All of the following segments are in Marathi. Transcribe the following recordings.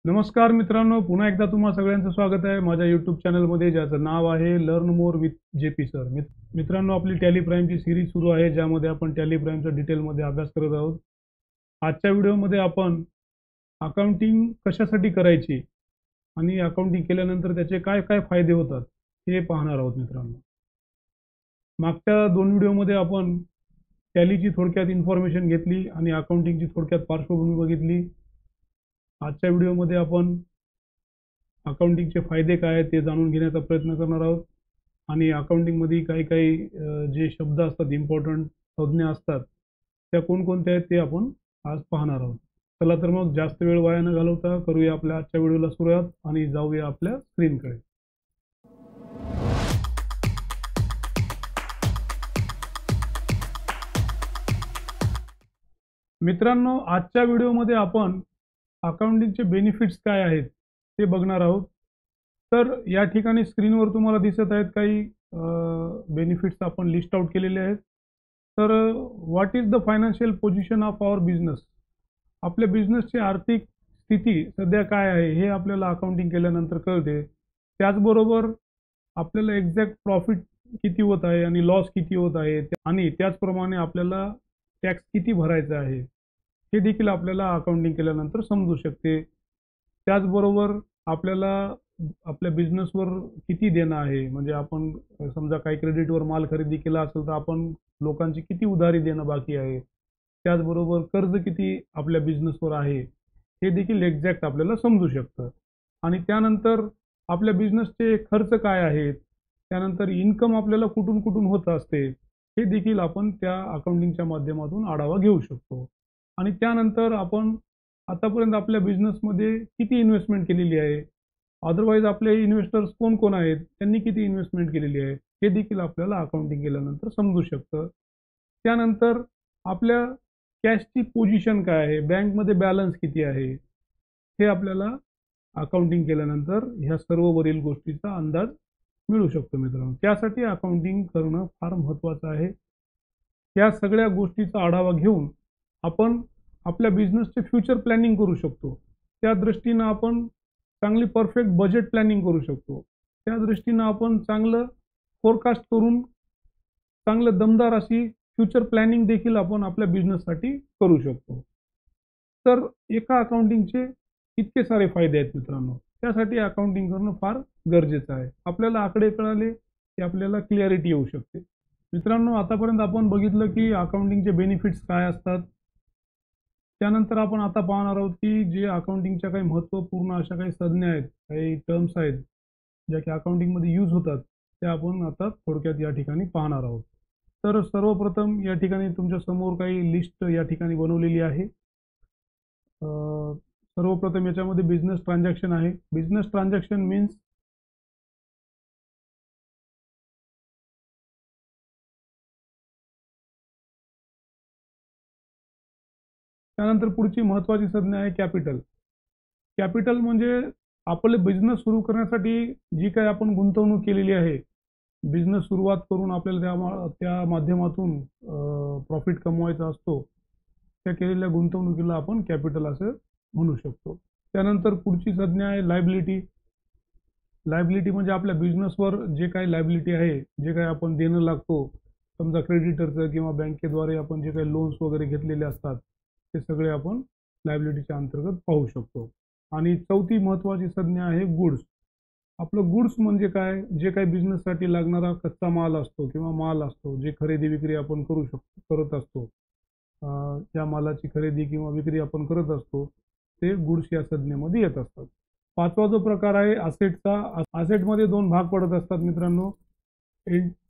नमस्कार मित्रांनो, पुन्हा एकदा तुम्हा सगळ्यांचं स्वागत आहे माझ्या यूट्यूब चॅनलमध्ये, ज्याचं नाव आहे learn more with JP sir. मित्रांनो, आपली टॅली प्राईमची सिरीज सुरू आहे, ज्यामध्ये आपण टॅली प्राईमचा डिटेलमध्ये अभ्यास करत आहोत. आजच्या व्हिडिओमध्ये आपण अकाउंटिंग कशासाठी करायची आणि अकाउंटिंग केल्यानंतर त्याचे काय काय फायदे होतात हे पाहणार आहोत. मित्रांनो, मागच्या 2 व्हिडिओमध्ये आपण टॅलीची थोडक्यात इन्फॉर्मेशन घेतली आणि अकाउंटिंगची थोडक्यात पार्श्वभूमी बघितली. आजच्या व्हिडिओमध्ये आपण अकाउंटिंगचे फायदे काय आहेत ते जाणून घेण्याचा प्रयत्न करणार आहोत आणि अकाउंटिंगमध्ये काही काही जे शब्द असतात, इम्पॉर्टंट संज्ञा असतात, त्या कोणकोणत्या आहेत ते आपण आज पाहणार आहोत. चला तर मग जास्त वेळ वाया न घालवता करूया आपल्या आजच्या व्हिडिओला सुरुवात आणि जाऊया आपल्या स्क्रीनकडे. मित्रांनो, आजच्या व्हिडिओमध्ये आपण अकाउंटिंगचे बेनिफिट्स काय आहेत ते बघणार आहोत. तर या ठिकाणी स्क्रीनवर तुम्हाला दिसत आहेत काही बेनिफिट्स आपण लिस्ट आउट केलेले आहेत. तर what is the financial position of our business, आपल्या बिझनेसची आर्थिक स्थिती सध्या काय आहे हे आपल्याला अकाउंटिंग केल्यानंतर कळते. त्याचबरोबर आपल्याला एक्झॅक्ट प्रॉफिट किती होत आहे आणि लॉस किती होत आहे आणि त्याचप्रमाणे आपल्याला टॅक्स किती भरायचा आहे हे देखील आपल्याला अकाउंटिंग केल्यानंतर समजू शकते. त्याचबरोबर आपल्याला आपल्या बिझनेसवर किती देणं आहे, म्हणजे आपण समजा काही क्रेडिटवर माल खरेदी केला असेल तर आपण लोकांची किती उधारी देणं बाकी आहे, त्याचबरोबर कर्ज किती आपल्या बिझनेसवर आहे हे देखील एक्झॅक्ट आपल्याला समजू शकतं. आणि त्यानंतर आपल्या बिझनेसचे खर्च काय आहेत, त्यानंतर इन्कम आपल्याला कुठून कुठून होत असते हे देखील आपण त्या अकाउंटिंगच्या माध्यमातून आढावा घेऊ शकतो. आणि त्यानंतर आपण आतापर्यंत आपल्या बिझनेसमध्ये किती इन्व्हेस्टमेंट केलेली आहे, अदरवाईज आपले इन्व्हेस्टर्स कोण कोण आहेत, त्यांनी किती इन्व्हेस्टमेंट केलेली आहे हे देखील आपल्याला अकाउंटिंग केल्यानंतर समजू शकतं. त्यानंतर आपल्या कॅशची पोझिशन काय आहे, बँकमध्ये बॅलन्स किती आहे हे आपल्याला अकाउंटिंग केल्यानंतर ह्या सर्व वरील गोष्टीचा अंदाज मिळू शकतो. मित्रांनो, त्यासाठी अकाउंटिंग करणं फार महत्त्वाचं आहे. या सगळ्या गोष्टीचा आढावा घेऊन आपण आपल्या बिझनेसचे फ्युचर प्लॅनिंग करू शकतो. त्या दृष्टीनं आपण चांगली परफेक्ट बजेट प्लॅनिंग करू शकतो. त्या दृष्टीनं आपण चांगलं फोरकास्ट करून चांगलं दमदार अशी फ्युचर प्लॅनिंग देखील आपण आपल्या बिझनेससाठी करू शकतो. तर एका अकाउंटिंगचे इतके सारे फायदे आहेत मित्रांनो, त्यासाठी अकाउंटिंग करणं फार गरजेचं आहे. आपल्याला आकडे कळाले की आपल्याला क्लिअरिटी येऊ शकते. मित्रांनो, आतापर्यंत आपण बघितलं की अकाउंटिंगचे बेनिफिट्स काय असतात. त्यानंतर आपण आता पाहणार आहोत की जे अकाउंटिंगच्या काही महत्त्वपूर्ण अशा काही संज्ञा आहेत, काही टर्म्स आहेत ज्या की अकाउंटिंगमध्ये यूज होतात, त्या आपण आता थोडक्यात या ठिकाणी पाहणार आहोत. तर सर्वप्रथम या ठिकाणी तुमच्या समोर काही लिस्ट या ठिकाणी बनवलेली आहे. सर्वप्रथम याच्यामध्ये बिझनेस ट्रान्झॅक्शन आहे. बिझनेस ट्रान्झॅक्शन मीन्स त्यानंतर पुढची महत्त्वाची संज्ञा आहे कॅपिटल. कॅपिटल म्हणजे आपले बिझनेस सुरू करण्यासाठी जी काही आपण गुंतवणूक केलेली आहे, बिझनेस सुरुवात करून आपल्याला त्या माध्यमातून प्रॉफिट कमवायचा असतो, त्या केलेल्या गुंतवणुकीला आपण कॅपिटल असं म्हणू शकतो. त्यानंतर पुढची संज्ञा आहे लायबिलिटी. लायबिलिटी म्हणजे आपल्या बिझनेसवर जे काही लायबिलिटी आहे, जे काही आपण देणं लागतो, समजा क्रेडिटरचं किंवा बँकेद्वारे आपण जे काही लोन्स वगैरे घेतलेले असतात, ते सगळे आपण लायबिलिटीच्या अंतर्गत पाहू शकतो. आणि चौथी महत्त्वाची संज्ञा आहे गुड्स. आपलं गुड्स म्हणजे काय, जे काही बिझनेससाठी लागणारा कच्चा माल असतो किंवा माल असतो, जे खरेदी विक्री आपण करत असतो, त्या मालाची खरेदी किंवा विक्री आपण करत असतो, ते गुड्स या संज्ञेमध्ये येत असतात. पाचवा जो प्रकार आहे असेटचा. असेटमध्ये 2 भाग पडत असतात मित्रांनो,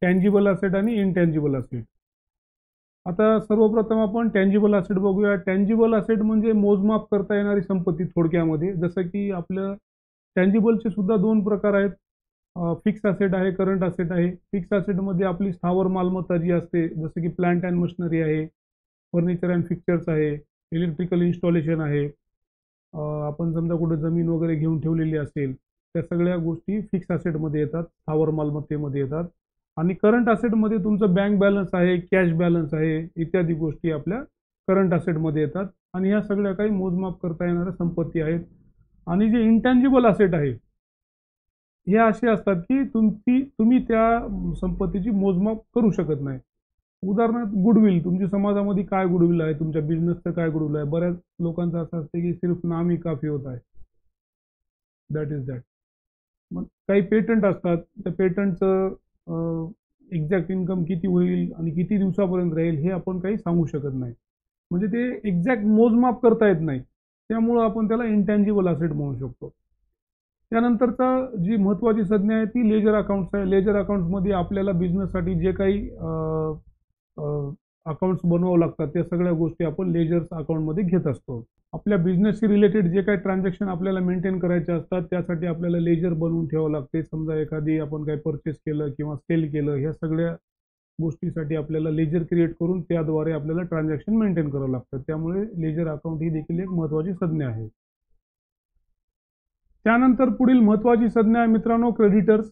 टँजिबल असेट आणि इनटँजिबल असेट. आता सर्वप्रथम आपण टँजिबल असेट बघूया. टँजिबल असेट म्हणजे मोजमाप करता येणारी संपत्ती थोडक्यामध्ये. जसं की आपलं टँजिबलचे सुद्धा 2 प्रकार आहेत. फिक्स असेट आहे, करंट असेट आहे. फिक्स असेटमध्ये आपली स्थावर मालमत्ता जी असते, जसं की प्लांट अँड मशिनरी आहे, फर्निचर अँड फिक्चर्स आहे, इलेक्ट्रिकल इन्स्टॉलेशन आहे. आपण समजा कुठे जमीन वगैरे घेऊन ठेवलेली असेल, त्या सगळ्या गोष्टी फिक्स असेटमध्ये येतात, स्थावर मालमत्तेमध्ये येतात. आणि करंट असेटमध्ये तुमचं बँक बॅलन्स आहे, कॅश बॅलन्स आहे, इत्यादी गोष्टी आपल्या करंट असेटमध्ये येतात. आणि ह्या सगळ्या काही मोजमाप करता येणाऱ्या संपत्ती आहेत. आणि जे इंटँजिबल असेट आहे हे असे असतात की तुम्ही त्या संपत्तीची मोजमाप करू शकत नाही. उदाहरणार्थ गुडविल, तुमची समाजामध्ये काय गुडविल आहे, तुमच्या बिझनेसचं काय गुडविल आहे. बऱ्याच लोकांचं असं असतं की सिर्फ नाम ही काफी होत आहे. That is that. मग काही पेटंट असतात, त्या पेटंटचं एक्झॅक्ट इन्कम किती होईल आणि किती दिवसापर्यंत राहील हे आपण काही सांगू शकत नाही. म्हणजे ते एक्झॅक्ट मोजमाप करता येत नाही. त्यामुळं आपण त्याला इंटँजिबल असेट म्हणू शकतो. त्यानंतरचा जी महत्त्वाची संज्ञा आहे ती लेजर अकाउंट्स आहे. लेजर अकाउंट्समध्ये आपल्याला बिझनेससाठी जे काही अकाउंट्स बनवावं लागतात त्या सगळ्या गोष्टी आपण लेजर्स अकाउंटमध्ये घेत असतो. आपल्या बिझनेसशी रिलेटेड जे काही ट्रान्झॅक्शन आपल्याला मेंटेन करायचे असतात त्यासाठी आपल्याला लेजर बनवून ठेवावं लागते. समजा एखादी आपण काही परचेस केलं किंवा सेल केलं, ह्या सगळ्या गोष्टीसाठी आपल्याला लेजर क्रिएट करून त्याद्वारे आपल्याला ट्रान्झॅक्शन मेंटेन करावं लागतं. त्यामुळे लेजर अकाउंट ही देखील एक महत्त्वाची संज्ञा आहे. त्यानंतर पुढील महत्त्वाची संज्ञा आहे मित्रांनो क्रेडिटर्स.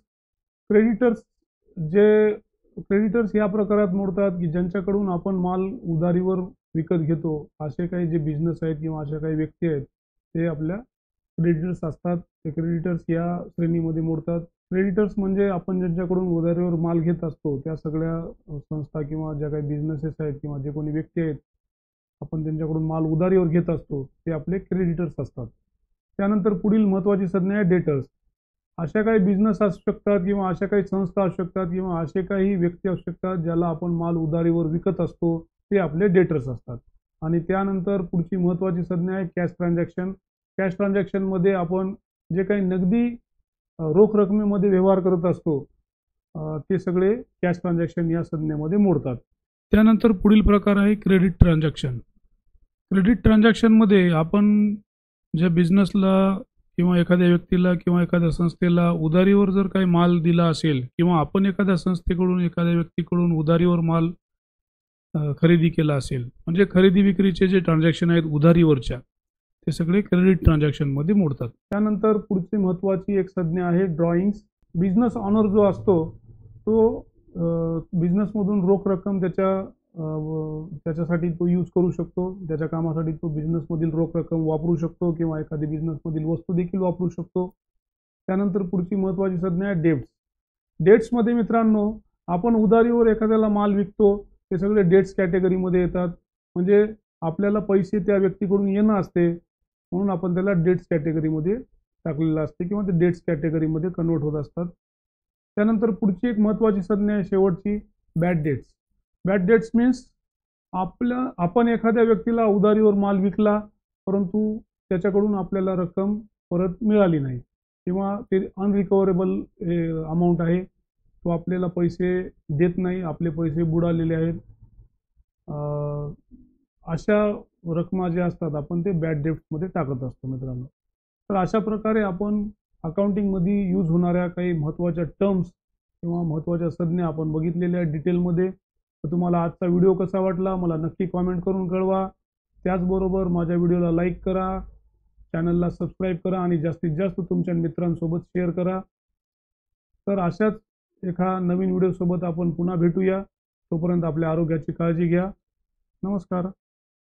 क्रेडिटर्स जे क्रेडिटर्स या प्रकारात मोडतात की ज्यांच्याकडून आपण माल उधारीवर विकत घेतो. असे काही जे बिझनेस आहेत किंवा अशा काही व्यक्ती आहेत ते आपल्या क्रेडिटर्स असतात. ते क्रेडिटर्स या श्रेणीमध्ये मोडतात. क्रेडिटर्स म्हणजे आपण ज्यांच्याकडून उधारीवर माल घेत असतो त्या सगळ्या संस्था किंवा ज्या काही बिझनेसेस आहेत किंवा जे कोणी व्यक्ती आहेत आपण त्यांच्याकडून माल उधारीवर घेत असतो ते आपले क्रेडिटर्स असतात. त्यानंतर पुढील महत्त्वाची संज्ञा आहे डेटर्स. अशा काही बिझनेस असू शकतात किंवा अशा काही संस्था असू शकतात किंवा असे काही व्यक्ती असू शकतात ज्याला आपण माल उधारीवर विकत असतो ते आपले डेटर्स असतात. आणि त्यानंतर पुढची महत्त्वाची संज्ञा आहे कॅश ट्रान्झॅक्शन. कॅश ट्रान्झॅक्शनमध्ये आपण जे काही नगदी रोख रकमेमध्ये व्यवहार करत असतो ते सगळे कॅश ट्रान्झॅक्शन या संज्ञेमध्ये मोडतात. त्यानंतर पुढील प्रकार आहे क्रेडिट ट्रान्झॅक्शन. क्रेडिट ट्रान्झॅक्शनमध्ये आपण ज्या बिझनेसला किंवा एखाद्या व्यक्तीला किंवा एखाद्या संस्थेला उधारीवर जर काही माल दिला असेल किंवा आपण एखाद्या संस्थेकडून एखाद्या व्यक्तीकडून उधारीवर माल खरेदी केला असेल, म्हणजे खरेदी विक्रीचे जे ट्रान्झॅक्शन आहेत उधारीवरच्या ते सगळे क्रेडिट ट्रान्झॅक्शनमध्ये मोडतात. त्यानंतर पुढची महत्त्वाची एक संज्ञा आहे ड्रॉइंग्स. बिझनेस ऑनर जो असतो तो बिझनेसमधून रोख रक्कम त्याच्यासाठी तो यूज करू शकतो. त्याच्या कामासाठी तो बिझनेसमधील रोख रक्कम वापरू शकतो किंवा एखादी बिझनेसमधील वस्तू देखील वापरू शकतो. त्यानंतर पुढची महत्त्वाची संज्ञा आहे डेट्स. डेट्समध्ये मित्रांनो आपण उधारीवर एखाद्याला माल विकतो ते सगळे डेट्स कॅटेगरीमध्ये येतात. म्हणजे आपल्याला पैसे त्या व्यक्तीकडून येणं असते म्हणून आपण त्याला डेट्स कॅटेगरीमध्ये टाकलेलं असते किंवा ते डेट्स कॅटेगरीमध्ये कन्वर्ट होत असतात. त्यानंतर पुढची एक महत्त्वाची संज्ञा आहे शेवटची bad debts. Bad debts means आपण एखाद्या व्यक्तीला उधारीवर माल विकला परंतु त्याच्याकडून आपल्याला रक्कम परत मिळाली नाही किंवा ते अनरिकव्हरेबल अमाऊंट आहे, तो आपल्याला पैसे देत नाही, आपले पैसे बुडालेले आहेत. अशा रकमा ज्या असतात आपण ते बॅड डेट्समध्ये टाकत असतो मित्रांनो. तर अशा प्रकारे आपण अकाउंटिंगमध्ये यूज होणाऱ्या काही महत्त्वाच्या टर्म्स किंवा महत्त्वाच्या संज्ञा आपण बघितलेल्या डिटेलमध्ये. तर तुम्हाला आजचा व्हिडिओ कसा वाटला मला नक्की कॉमेंट करून कळवा. त्याचबरोबर माझ्या व्हिडिओला लाईक करा, चॅनलला सबस्क्राईब करा आणि जास्तीत जास्त तुमच्या मित्रांसोबत शेअर करा. तर अशाच एका नवीन व्हिडिओसोबत आपण पुन्हा भेटूया. तोपर्यंत आपल्या आरोग्याची काळजी घ्या. नमस्कार.